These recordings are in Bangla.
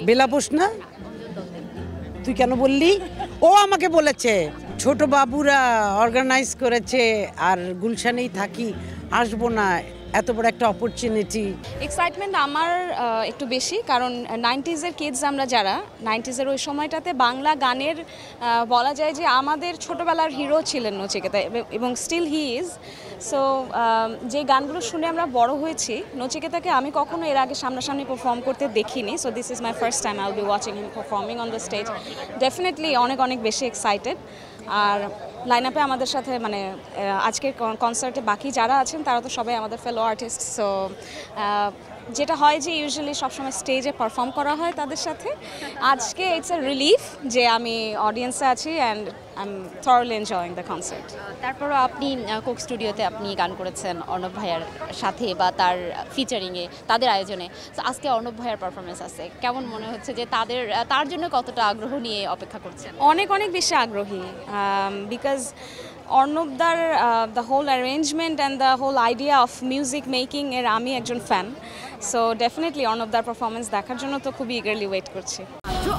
বেলা বোস না, তুই কেন বললি? ও আমাকে বলেছে ছোট বাবুরা অর্গানাইজ করেছে আর গুলশানেই থাকি, আসবো না, এত বড় একটা অপরচুনিটি। এক্সাইটমেন্ট আমার একটু বেশি, কারণ 90s-এর কিডস আমরা যারা 90s-এর ওই সময়টাতে বাংলা গানের বলা যায় যে আমাদের ছোটবেলার হিরো ছিলেন নচিকেতা, এবং স্টিল হি ইজ। সো যে গানগুলো শুনে আমরা বড় হয়েছি, নচিকেতাকে আমি কখনো এর আগে সামনাসামনি পারফর্ম করতে দেখিনি। So this is my first time I will be watching him performing on the stage. Definitely অনেক অনেক বেশি এক্সাইটেড। আর লাইন আপে আমাদের সাথে মানে আজকের কনসার্টে বাকি যারা আছেন তারা তো সবাই আমাদের ফেলো আর্টিস্ট। সো যেটা হয় যে ইউজুয়ালি সবসময় স্টেজে পারফর্ম করা হয় তাদের সাথে, আজকে ইটস এ রিলিফ যে আমি অডিয়েন্সে আছি and I am thoroughly enjoying the concert. তারপরও আপনি কোক স্টুডিওতে আপনি গান করেছেন অর্ণব ভাইয়ার সাথে বা তার ফিচারিংয়ে, তাদের আয়োজনে। তো আজকে অর্ণব ভাইয়ার পারফরমেন্স আছে, কেমন মনে হচ্ছে যে তার জন্য কতটা আগ্রহ নিয়ে অপেক্ষা করছেন? অনেক অনেক বেশি আগ্রহী, বিকজ অর্ণবদার the whole arrangement and the whole idea of music making এর আমি একজন ফ্যান। সো ডেফিনেটলি অর্ণবদার পারফরমেন্স দেখার জন্য তো খুবই ইগারলি ওয়েট করছি।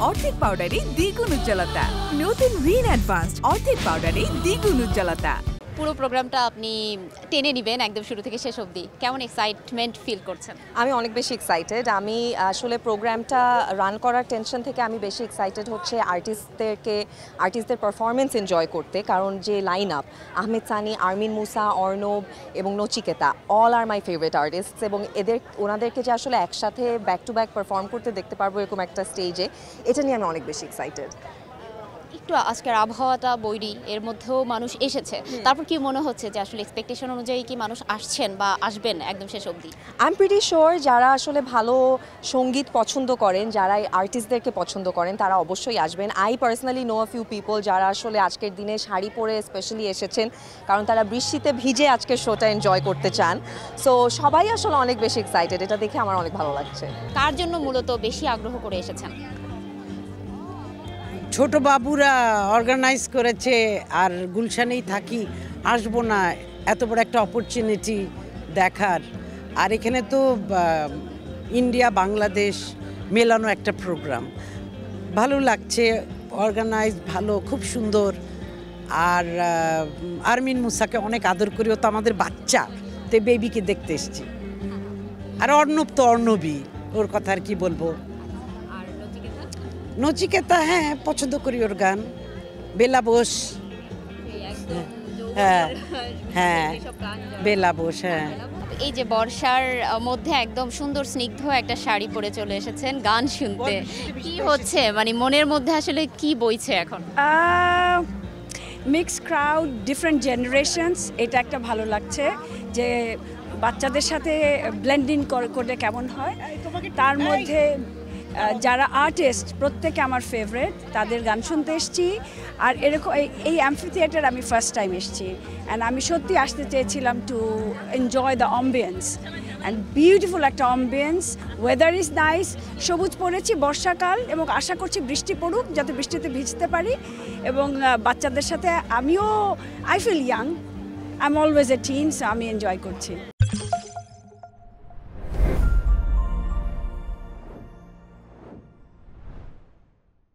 অর্ধেক পাউডারে দ্বিগুণ উজ্জ্বলতা, নতুন রিন অ্যাডভান্সড অর্ধেক পাউডারে দ্বিগুণ উজ্জ্বলতা। পুরো প্রোগ্রামটা আপনি টেনে নেবেন একদম শুরু থেকে শেষ অবধি, কেমন এক্সাইটমেন্ট ফিল করছেন? আমি অনেক বেশি এক্সাইটেড। আমি আসলে প্রোগ্রামটা রান করার টেনশন থেকে আমি বেশি এক্সাইটেড হচ্ছে আর্টিস্টদের পারফরমেন্স এনজয় করতে, কারণ যে লাইন আপ আহমেদ সানি, আরমিন মুসা, অর্ণব এবং Nachiketa all are my favourite artists, এবং ওনাদেরকে যে আসলে একসাথে ব্যাক টু ব্যাক পারফর্ম করতে দেখতে পারবো এরকম একটা স্টেজে, এটা নিয়ে আমি অনেক বেশি এক্সাইটেড। একটু আজকের আবহাওয়াটা বৈরী, এর মধ্যেও মানুষ এসেছে, তারপর কি মনে হচ্ছে যে আসলে এক্সপেকটেশন অনুযায়ী কি মানুষ আসছেন বা আসবেন একদম শেষ অবধি? আই এম প্রিটি শিওর যারা আসলে ভালো সঙ্গীত পছন্দ করেন, যারা আর্টিস্টদেরকে পছন্দ করেন, তারা অবশ্যই আসবেন। I personally know a few people যারা আসলে আজকের দিনে শাড়ি পরে স্পেশালি এসেছেন, কারণ তারা বৃষ্টিতে ভিজে আজকের শোটা এনজয় করতে চান। সো সবাই আসলে অনেক বেশি এক্সাইটেড, এটা দেখে আমার অনেক ভালো লাগছে। কার জন্য মূলত বেশি আগ্রহ করে এসেছেন? ছোট বাবুরা অর্গানাইজ করেছে আর গুলশানেই থাকি, আসবো না, এত বড় একটা অপরচুনিটি দেখার। আর এখানে তো ইন্ডিয়া বাংলাদেশ মেলানো একটা প্রোগ্রাম, ভালো লাগছে, অর্গানাইজ ভালো, খুব সুন্দর। আর আরমিন মুসাকে অনেক আদর করি, ও তো আমাদের বাচ্চা, তো বেবিকে দেখতে এসছি। আর অর্ণব তো অর্ণবই, ওর কথা আর কি বলবো। নচিকেতা হ্যাঁ পছন্দ করি ওর গান, বেলা বোস, হ্যাঁ হ্যাঁ বেলা বোস, হ্যাঁ। এই যে বর্ষার মধ্যে একদম সুন্দর স্নিগ্ধ একটা শাড়ি পরে চলে এসেছেন গান শুনতে, কি হচ্ছে মানে মনের মধ্যে আসলে কি বইছে এখন? মিক্সড ক্রাউড, ডিফারেন্ট জেনারেশনস, এটা একটা ভালো লাগছে যে বাচ্চাদের সাথে ব্লেন্ডিং করলে কেমন হয়। তার মধ্যে যারা আর্টিস্ট প্রত্যেকে আমার ফেভারিট, তাদের গান শুনতে এসেছি। আর এরকম এই অ্যাম্ফি থিয়েটার আমি ফার্স্ট টাইম এসেছি, অ্যান্ড আমি সত্যি আসতে চেয়েছিলাম to enjoy the ambience, and beautiful একটা অ্যাম্বিয়েন্স, ওয়েদার ইজ নাইস, সবুজ পড়েছি, বর্ষাকাল, এবং আশা করছি বৃষ্টি পড়ুক যাতে বৃষ্টিতে ভিজতে পারি। এবং বাচ্চাদের সাথে আমিও I feel young, I am always a teen, so আমি এনজয় করছি।